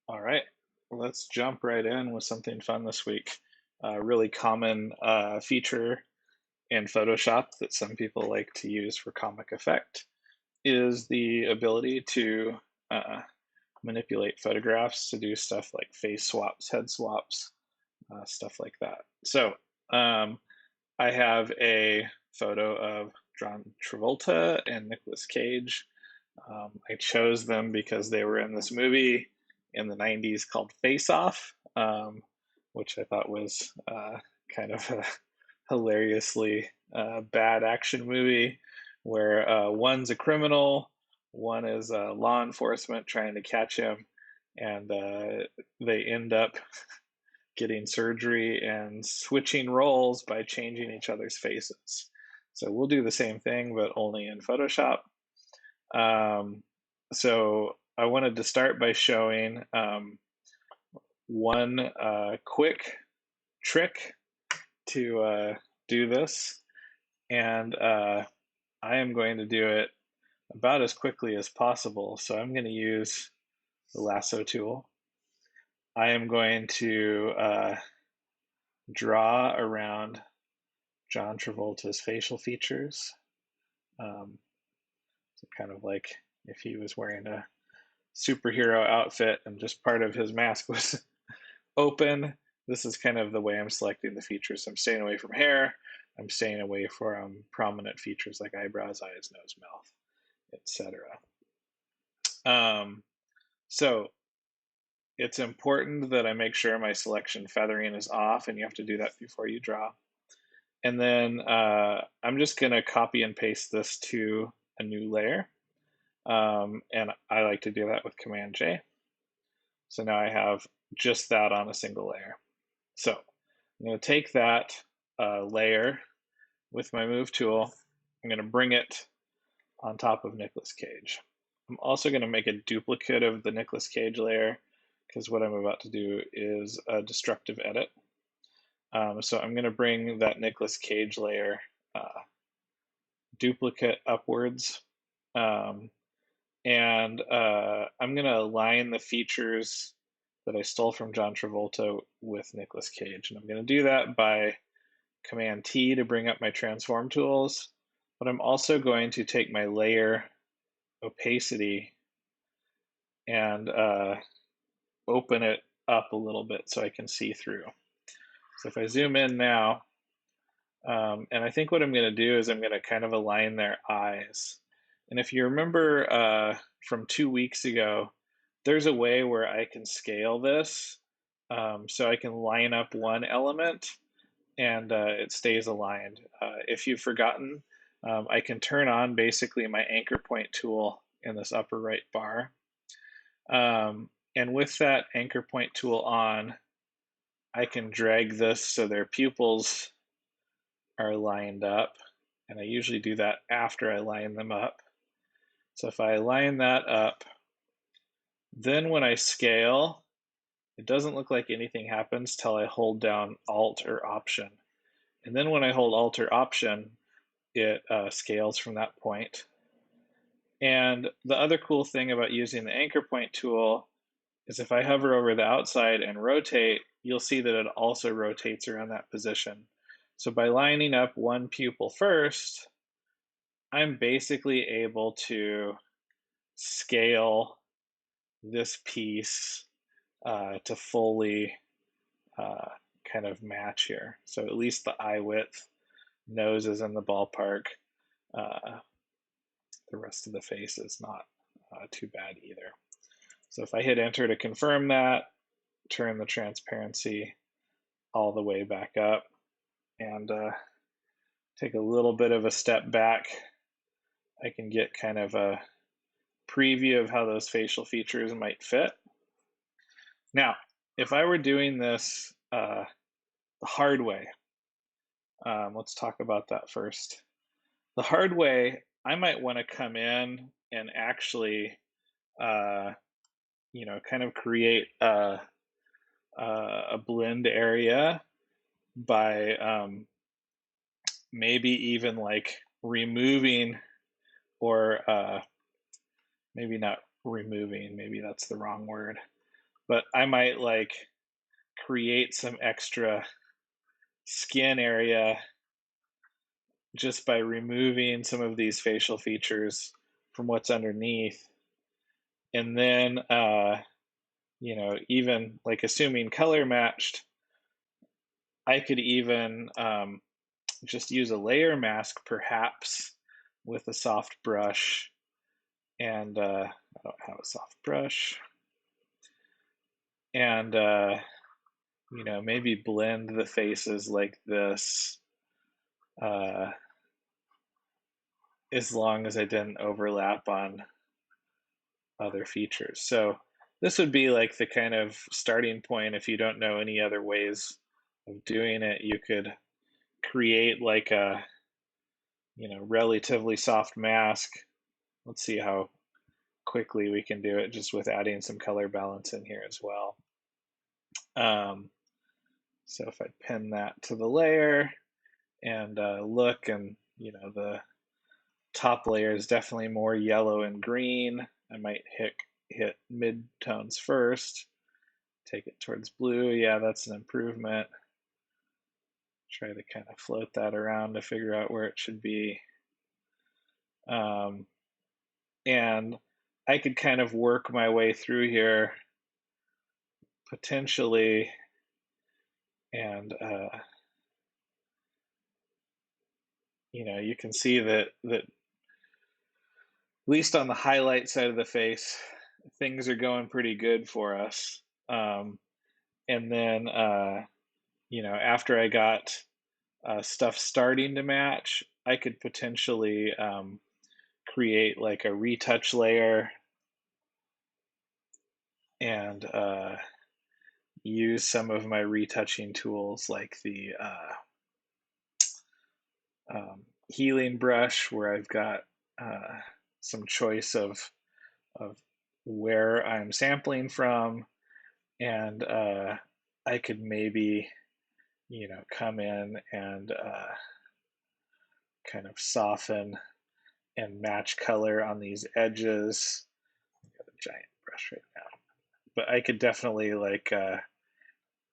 All right, let's jump right in with something fun this week. A really common feature in Photoshop that some people like to use for comic effect is the ability to uh, manipulate photographs to do stuff like face swaps, head swaps, stuff like that. So um, I have a photo of John Travolta and Nicolas Cage. I chose them because they were in this movie in the 90s called Face Off, which I thought was kind of a hilariously bad action movie where one's a criminal, one is law enforcement trying to catch him, and they end up getting surgery and switching roles by changing each other's faces. So we'll do the same thing, but only in Photoshop. Um, so I wanted to start by showing one quick trick to do this, and I am going to do it about as quickly as possible. So I'm going to use the lasso tool. I am going to draw around John Travolta's facial features. Um, so kind of like if he was wearing a superhero outfit and just part of his mask was open. This is kind of the way I'm selecting the features. I'm staying away from hair. I'm staying away from prominent features like eyebrows, eyes, nose, mouth, etc. Um, so it's important that I make sure my selection feathering is off, and you have to do that before you draw. And then I'm just going to copy and paste this to a new layer. And I like to do that with Command J. So now I have just that on a single layer. So I'm going to take that layer with my move tool. I'm going to bring it on top of Nicolas Cage. I'm also going to make a duplicate of the Nicolas Cage layer because what I'm about to do is a destructive edit. So I'm going to bring that Nicolas Cage layer duplicate upwards. And I'm going to align the features that I stole from John Travolta with Nicolas Cage. And I'm going to do that by Command T to bring up my transform tools. But I'm also going to take my layer opacity and open it up a little bit so I can see through. So if I zoom in now, and I think what I'm going to do is I'm going to kind of align their eyes. And if you remember from 2 weeks ago, there's a way where I can scale this. So I can line up one element and it stays aligned. If you've forgotten, I can turn on basically my anchor point tool in this upper right bar. And with that anchor point tool on, I can drag this so their pupils are lined up. And I usually do that after I line them up. So if I line that up, then when I scale, it doesn't look like anything happens till I hold down Alt or Option. And then when I hold Alt or Option, it scales from that point. And the other cool thing about using the anchor point tool is if I hover over the outside and rotate, you'll see that it also rotates around that position. So by lining up one pupil first, I'm basically able to scale this piece to fully kind of match here. So at least the eye width, nose is in the ballpark. Uh, the rest of the face is not too bad either. So if I hit enter to confirm that, turn the transparency all the way back up and take a little bit of a step back, I can get kind of a preview of how those facial features might fit. Now, if I were doing this the hard way, let's talk about that first. The hard way, I might want to come in and actually, uh, kind of create a blend area by maybe even like removing or maybe not removing, maybe that's the wrong word, but I might like create some extra skin area just by removing some of these facial features from what's underneath. And then, even like assuming color matched, I could even just use a layer mask perhaps with a soft brush. And I don't have a soft brush. And, maybe blend the faces like this, uh, as long as I didn't overlap on other features. So this would be like the kind of starting point. If you don't know any other ways of doing it, you could create like a, relatively soft mask. Let's see how quickly we can do it just with adding some color balance in here as well. So if I pin that to the layer and look, and the top layer is definitely more yellow and green. I might hit mid-tones first, take it towards blue. Yeah, that's an improvement. Try to kind of float that around to figure out where it should be. And I could kind of work my way through here potentially, and you can see that at least on the highlight side of the face, things are going pretty good for us. And then after I got stuff starting to match, I could potentially create like a retouch layer and use some of my retouching tools like the healing brush, where I've got some choice of where I'm sampling from, and I could maybe come in and kind of soften and match color on these edges. I've got a giant brush right now, but I could definitely like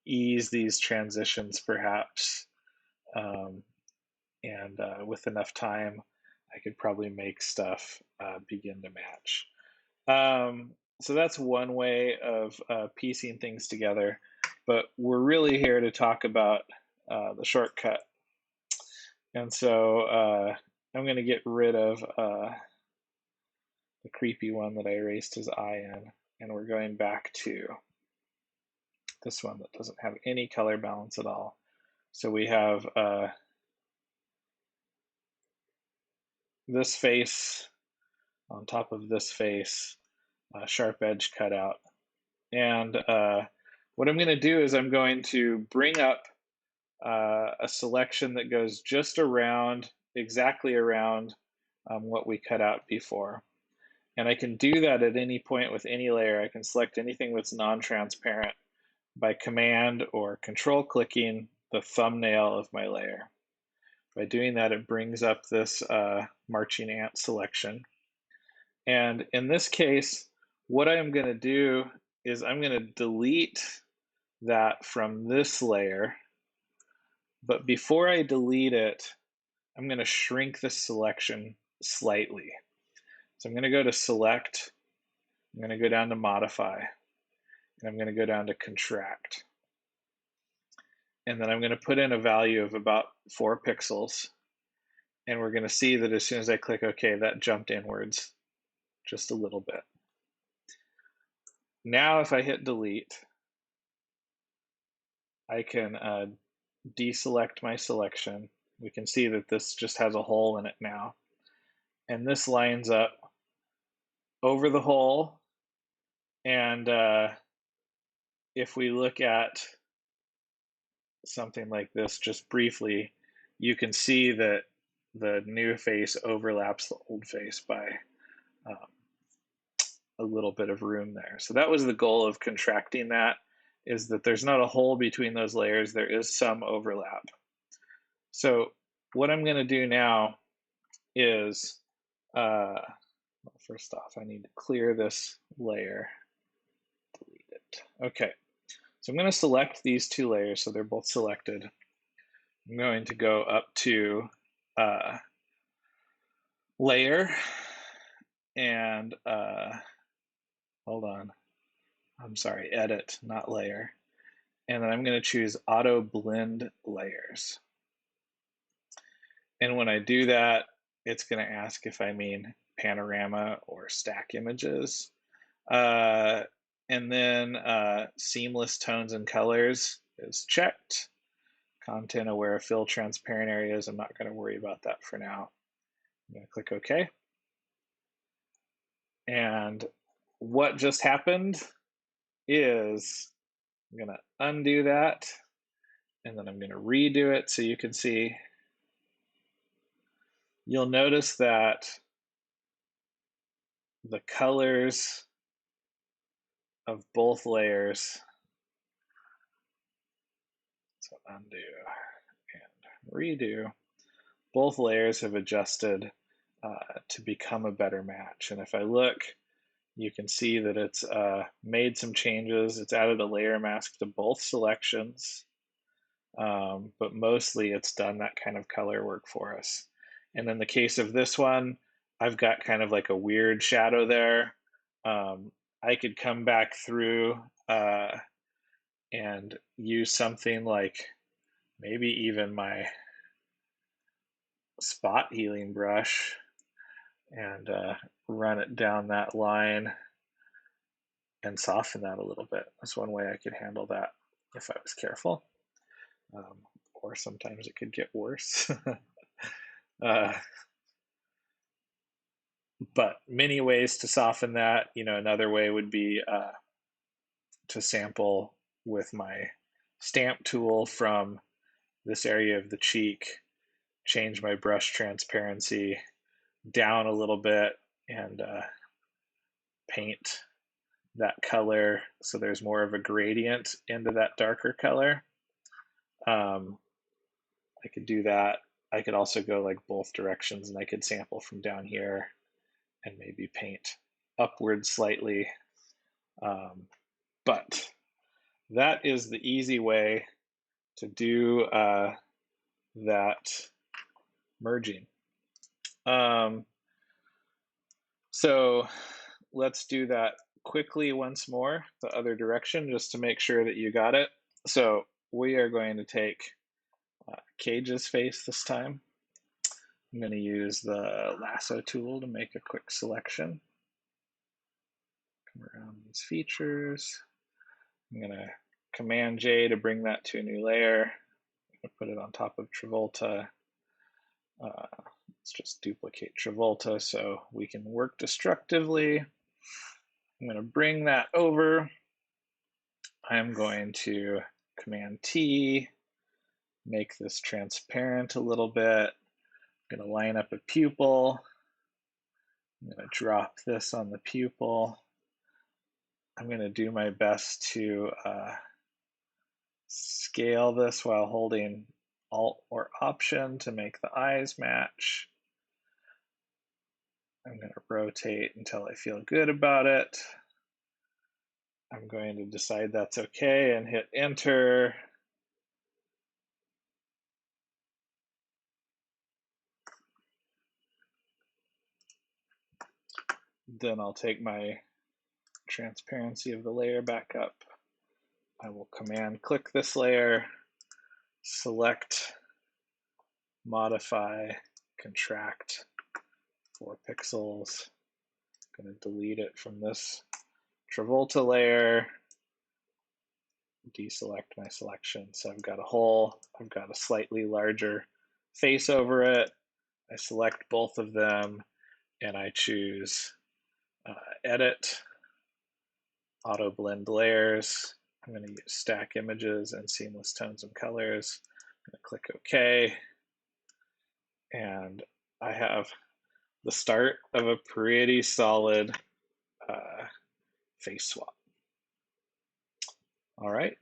ease these transitions perhaps, and with enough time, I could probably make stuff begin to match. So that's one way of piecing things together, but we're really here to talk about the shortcut. And so I'm going to get rid of the creepy one that I erased his eye in, and we're going back to this one that doesn't have any color balance at all. So we have this face on top of this face, sharp edge cutout. And what I'm going to do is I'm going to bring up a selection that goes just around, exactly around what we cut out before. And I can do that at any point with any layer. I can select anything that's non-transparent by command or control clicking the thumbnail of my layer. By doing that, it brings up this marching ant selection. And in this case, what I'm going to do is I'm going to delete that from this layer. But before I delete it, I'm going to shrink the selection slightly. So I'm going to go to select, I'm going to go down to modify, and I'm going to go down to contract. And then I'm going to put in a value of about 4 pixels. And we're going to see that as soon as I click OK, that jumped inwards just a little bit. Now if I hit delete, I can deselect my selection. We can see that this just has a hole in it now. And this lines up over the hole. And if we look at something like this just briefly, you can see that the new face overlaps the old face by a little bit of room there. So that was the goal of contracting that, is that there's not a hole between those layers, there is some overlap. So what I'm going to do now is, well, first off, I need to clear this layer, delete it. Okay, so I'm going to select these two layers so they're both selected. I'm going to go up to layer and hold on. I'm sorry, edit, not layer. And then I'm going to choose auto blend layers. And when I do that, it's going to ask if I mean panorama or stack images. And then seamless tones and colors is checked. Content aware fill transparent areas. I'm not going to worry about that for now. I'm going to click OK. And what just happened is I'm going to undo that, and then I'm going to redo it so you can see. You'll notice that the colors of both layers, so undo and redo, both layers have adjusted to become a better match. And if I look, you can see that it's made some changes. It's added a layer mask to both selections, but mostly it's done that kind of color work for us. And in the case of this one, I've got kind of like a weird shadow there. I could come back through and use something like maybe even my spot healing brush and run it down that line and soften that a little bit. That's one way I could handle that if I was careful. Or sometimes it could get worse. But many ways to soften that. Another way would be to sample with my stamp tool from this area of the cheek, change my brush transparency down a little bit, and paint that color so there's more of a gradient into that darker color. I could do that. I could also go like both directions, and I could sample from down here and maybe paint upward slightly. But that is the easy way to do that merging. So let's do that quickly once more, the other direction, just to make sure that you got it. So we are going to take Cage's face this time. I'm going to use the lasso tool to make a quick selection. Come around these features. I'm going to Command J to bring that to a new layer. I'm going to put it on top of Travolta. Let's just duplicate Travolta so we can work destructively. I'm going to bring that over. I'm going to Command T, make this transparent a little bit. I'm going to line up a pupil. I'm going to drop this on the pupil. I'm going to do my best to scale this while holding Alt or Option to make the eyes match. I'm going to rotate until I feel good about it. I'm going to decide that's okay and hit Enter. Then I'll take my transparency of the layer back up. I will Command click this layer, select, modify, contract 4 pixels. I'm going to delete it from this Travolta layer, deselect my selection. So I've got a hole, I've got a slightly larger face over it. I select both of them and I choose Edit, Auto Blend Layers. I'm going to use Stack Images and Seamless Tones and Colors. I'm going to click OK. And I have the start of a pretty solid face swap. All right.